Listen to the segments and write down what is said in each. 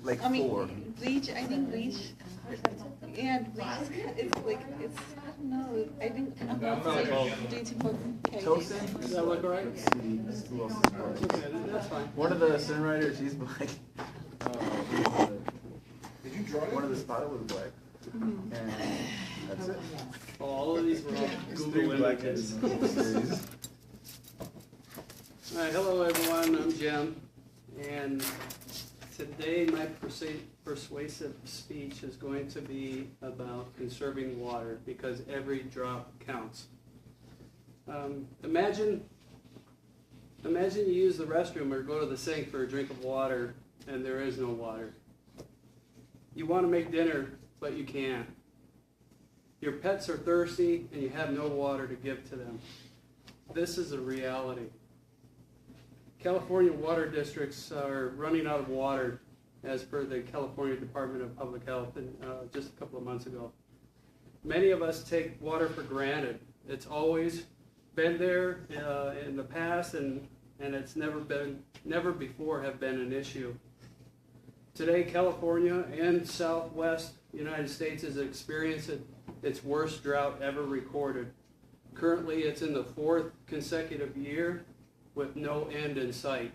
like I mean, 4. bleach, I think bleach, yeah, bleach it's like, it's, I don't know, I think, I'm not like bleach for Tosin? Does that look right? Who else is black? Okay, that's fine. One of the screenwriters, he's black. Did you draw it? One of the spotter was black. And that's it. All of these were all It's Google 3 black images. guys in the whole series. All right, hello everyone, I'm Jim, and today my persuasive speech is going to be about conserving water, because every drop counts. Imagine you use the restroom or go to the sink for a drink of water and there is no water. You want to make dinner, but you can't. Your pets are thirsty and you have no water to give to them. This is a reality. California water districts are running out of water, as per the California Department of Public Health just a couple of months ago. Many of us take water for granted. It's always been there in the past, and it's never before have been an issue. Today, California and Southwest United States is experiencing its worst drought ever recorded. Currently, it's in the 4th consecutive year with no end in sight.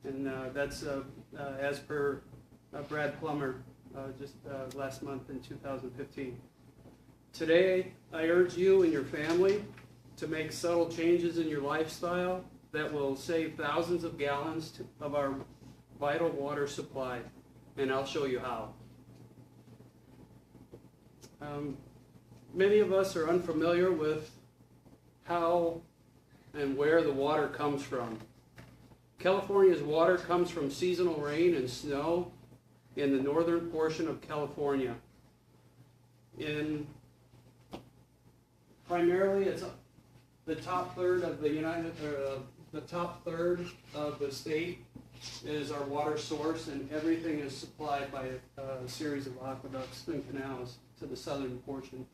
And that's as per Brad Plummer just last month in 2015. Today, I urge you and your family to make subtle changes in your lifestyle that will save thousands of gallons of our vital water supply, and I'll show you how. Many of us are unfamiliar with how and where the water comes from. California's water comes from seasonal rain and snow in the northern portion of California. Primarily, it's the top third of the top third of the state is our water source, and everything is supplied by a series of aqueducts and canals to the southern portion.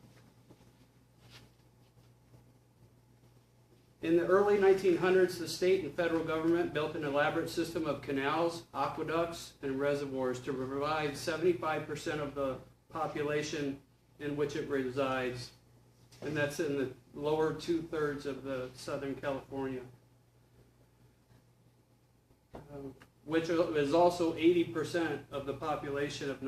In the early 1900s, the state and federal government built an elaborate system of canals, aqueducts, and reservoirs to provide 75% of the population in which it resides, and that's in the lower 2/3 of the Southern California, which is also 80% of the population of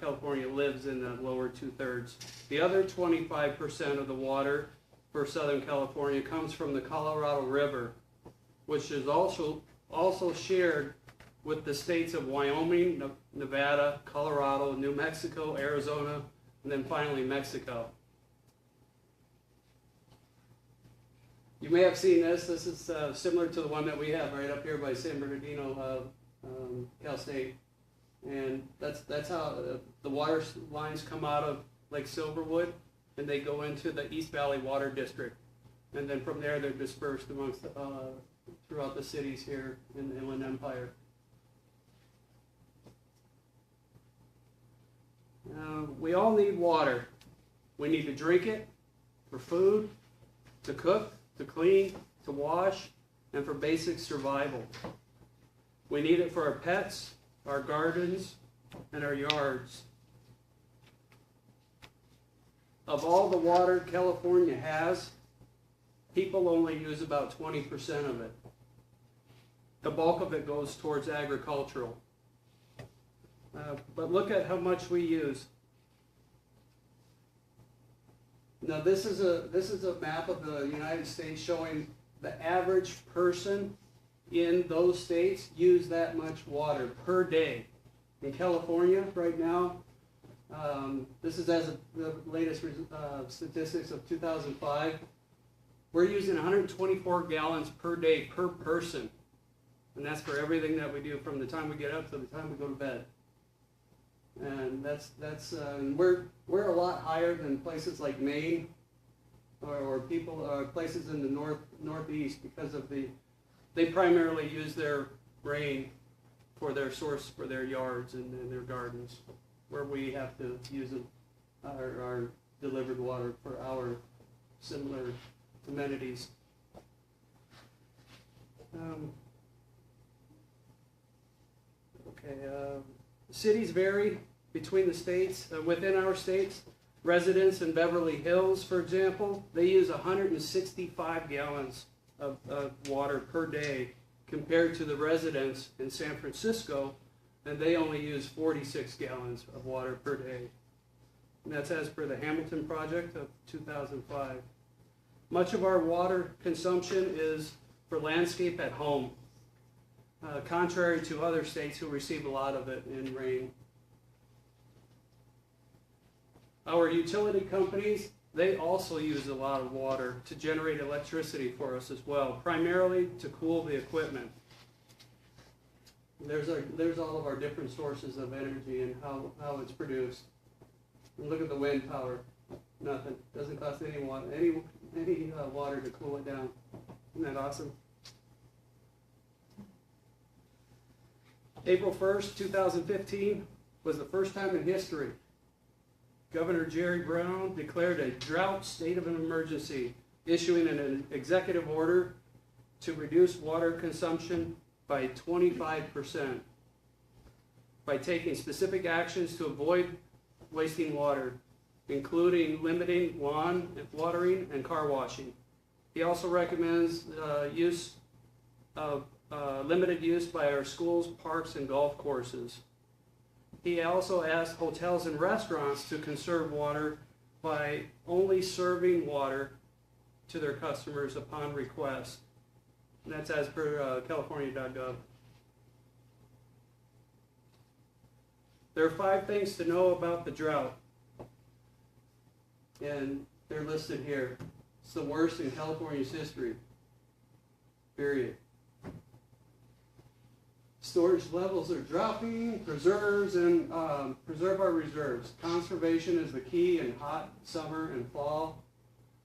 California lives in the lower 2/3. The other 25% of the water for Southern California comes from the Colorado River, which is also shared with the states of Wyoming, Nevada, Colorado, New Mexico, Arizona, and then finally Mexico. You may have seen this. This is similar to the one that we have right up here by San Bernardino, Cal State, and that's how the water lines come out of Lake Silverwood, and they go into the East Valley Water District, and then from there they're dispersed amongst throughout the cities here in the Inland Empire. We all need water. We need to drink it for food, to cook, to clean, to wash, and for basic survival. We need it for our pets, our gardens, and our yards. Of all the water California has, people only use about 20% of it. The bulk of it goes towards agricultural. But look at how much we use. Now this is a map of the United States showing the average person in those states use that much water per day. In California right now, this is as of the latest statistics of 2005, we're using 124 gallons per day per person. And that's for everything that we do from the time we get up to the time we go to bed. And we're a lot higher than places like Maine or places in the northeast, because of they primarily use their rain for their source for their yards and their gardens, where we have to use our delivered water for our similar amenities. Okay. Cities vary between the states, within our states. Residents in Beverly Hills, for example, they use 165 gallons of water per day compared to the residents in San Francisco, and they only use 46 gallons of water per day. And that's as per the Hamilton Project of 2005. Much of our water consumption is for landscape at home, contrary to other states who receive a lot of it in rain. Our utility companies, they also use a lot of water to generate electricity for us as well, primarily to cool the equipment. There's all of our different sources of energy and how it's produced. And look at the wind power. Nothing. Doesn't cost any water to cool it down. Isn't that awesome? April 1st, 2015 was the first time in history Governor Jerry Brown declared a drought state of an emergency, issuing an executive order to reduce water consumption by 25% by taking specific actions to avoid wasting water, including limiting lawn watering and car washing. He also recommends limited use by our schools, parks, and golf courses. He also asked hotels and restaurants to conserve water by only serving water to their customers upon request. And that's as per California.gov. There are 5 things to know about the drought, and they're listed here. It's the worst in California's history, period. Storage levels are dropping, preserve our reserves. Conservation is the key in hot summer and fall.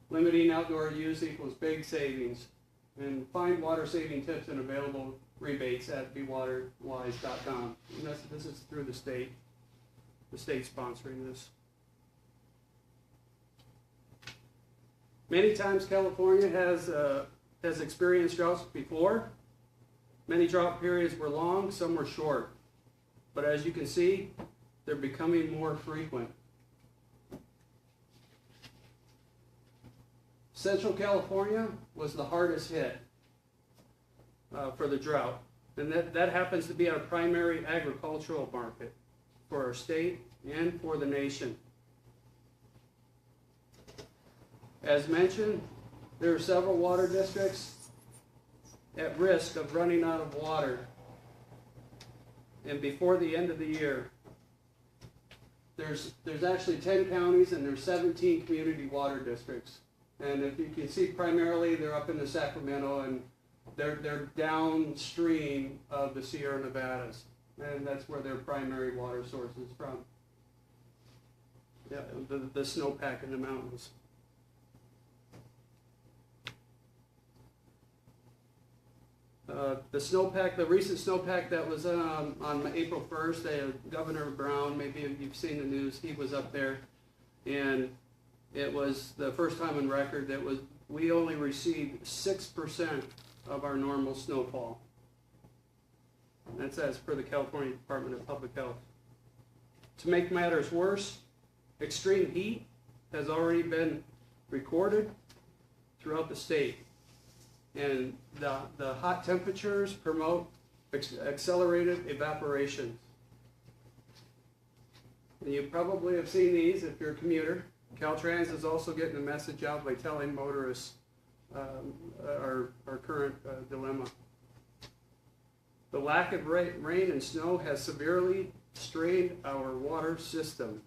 Limiting outdoor use equals big savings. And find water saving tips and available rebates at bewaterwise.com. And this is through the state sponsoring this. Many times California has experienced droughts before. Many drought periods were long, some were short. But as you can see, they're becoming more frequent. Central California was the hardest hit for the drought. And that happens to be our primary agricultural market for our state and for the nation. As mentioned, there are several water districts at risk of running out of water. And before the end of the year, there's actually 10 counties and there's 17 community water districts. And if you can see, primarily they're up in the Sacramento, and they're downstream of the Sierra Nevadas, and that's where their primary water source is from. Yeah, the snowpack in the mountains. The recent snowpack that was on April 1st, Governor Brown, maybe you've seen the news, he was up there, and it was the first time on record that we only received 6% of our normal snowfall. And that's as per the California Department of Public Health. To make matters worse, extreme heat has already been recorded throughout the state. And the hot temperatures promote accelerated evaporation. And you probably have seen these if you're a commuter. Caltrans is also getting the message out by telling motorists our current dilemma. The lack of rain and snow has severely strained our water system.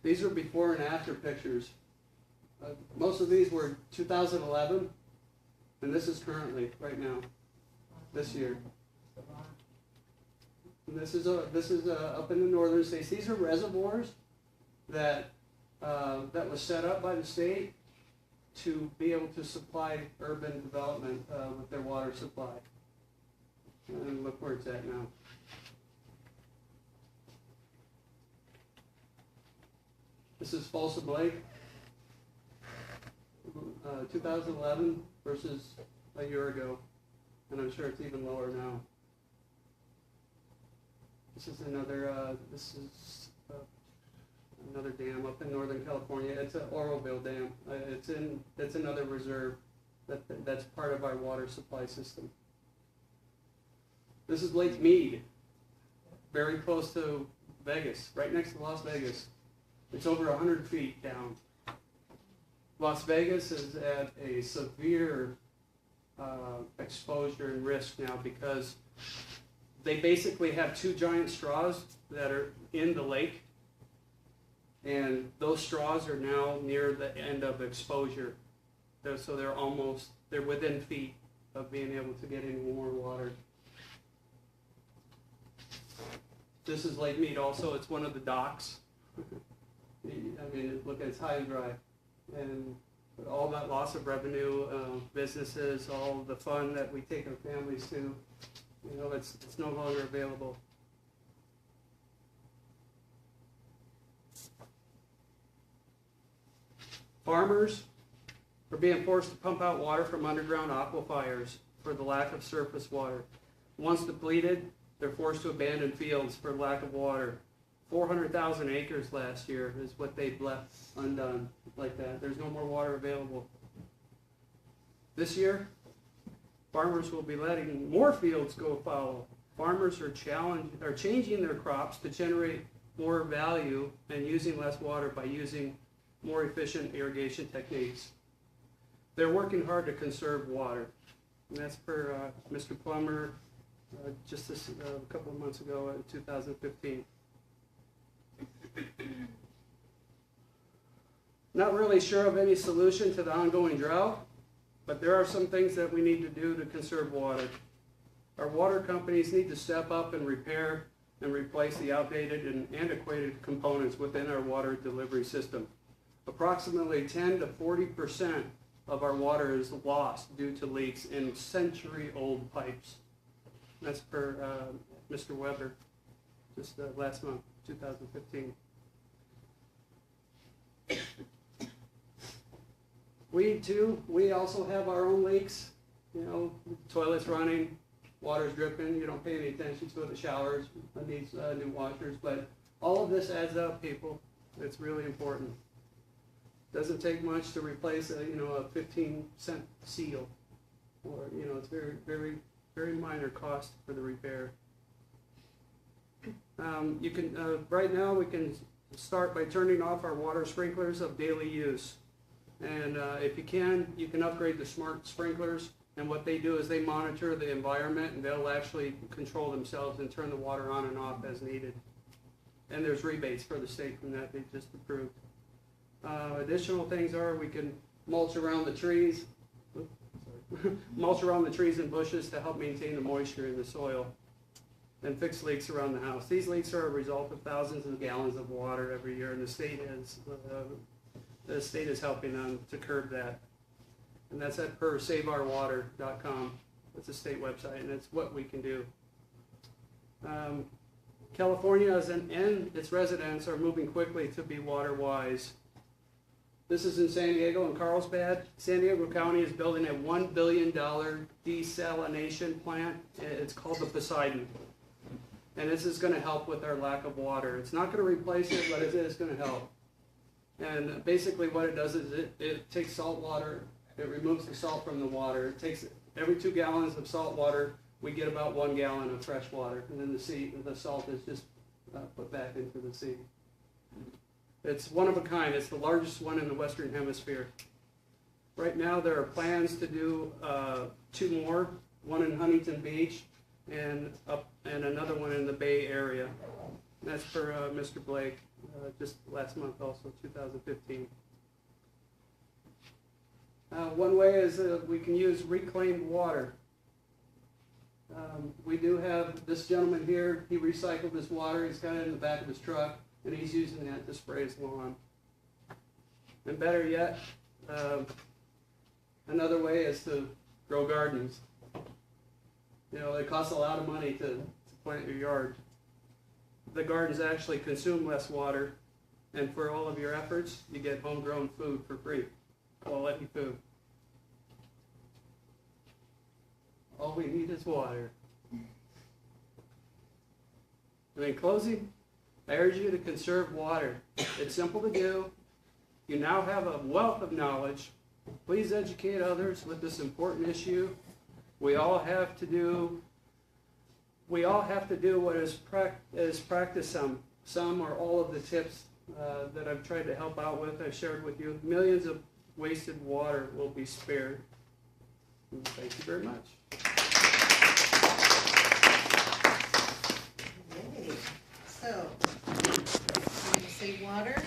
These are before and after pictures. Most of these were 2011, and this is currently, right now, this year. And this is up in the northern states. These are reservoirs that was set up by the state to be able to supply urban development with their water supply. And look where it's at now. This is Folsom Lake, 2011 versus a year ago, and I'm sure it's even lower now. This is another, another dam up in Northern California. It's an Oroville Dam. It's another reserve that's part of our water supply system. This is Lake Mead, very close to Vegas, right next to Las Vegas. It's over 100 feet down. Las Vegas is at a severe exposure and risk now because they basically have two giant straws that are in the lake, and those straws are now near the end of exposure. So they're within feet of being able to get any more water. This is Lake Mead also. It's one of the docks. I mean, look, it's high and dry. And all that loss of revenue, businesses, all the fun that we take our families to, you know, it's no longer available. Farmers are being forced to pump out water from underground aquifers for the lack of surface water. Once depleted, they're forced to abandon fields for lack of water. 400,000 acres last year is what they've left undone like that. There's no more water available. This year, farmers will be letting more fields go fallow. Farmers are changing their crops to generate more value and using less water by using more efficient irrigation techniques. They're working hard to conserve water. And that's per Mr. Plummer just a couple of months ago in 2015. Not really sure of any solution to the ongoing drought, but there are some things that we need to do to conserve water. Our water companies need to step up and repair and replace the outdated and antiquated components within our water delivery system. Approximately 10 to 40% of our water is lost due to leaks in century-old pipes. That's per Mr. Weber, just last month, 2015. We also have our own leaks. You know, toilets running, water's dripping, you don't pay any attention to it, the showers needs new washers, but all of this adds up, people. It's really important. Doesn't take much to replace a 15-cent seal, or it's very, very, very minor cost for the repair. You can right now we can start by turning off our water sprinklers of daily use, and if you can upgrade the smart sprinklers. And what they do is they monitor the environment, and they'll actually control themselves and turn the water on and off as needed. And there's rebates for the state from that they just approved. Additional things are we can mulch around the trees, mulch around the trees and bushes to help maintain the moisture in the soil, and fix leaks around the house. These leaks are a result of thousands of gallons of water every year, and the state is helping to curb that. And that's at saveourwater.com. It's a state website, and it's what we can do. California and its residents are moving quickly to be water wise. This is in San Diego and Carlsbad. San Diego County is building a $1 billion desalination plant. It's called the Poseidon. And this is going to help with our lack of water. It's not going to replace it, but it is going to help. And basically what it does is it takes salt water, it removes the salt from the water. It takes every 2 gallons of salt water, we get about 1 gallon of fresh water. And then the salt is just put back into the sea. It's one of a kind. It's the largest one in the Western Hemisphere. Right now there are plans to do 2 more, one in Huntington Beach and another one in the Bay Area. And that's for Mr. Blake, just last month also, 2015. One way is we can use reclaimed water. We do have this gentleman here, he recycled his water, he's got it in the back of his truck, and he's using that to spray his lawn. And better yet, another way is to grow gardens. It costs a lot of money to plant your yard. The gardens actually consume less water, and for all of your efforts, you get homegrown food for free, quality food. All we need is water. And in closing, I urge you to conserve water. It's simple to do. You now have a wealth of knowledge. Please educate others with this important issue. We all have to do what is practiced. Some or all of the tips that I've tried to help out with, I've shared with you. Millions of wasted water will be spared. And thank you very much. Yay. So, I'm going to say water.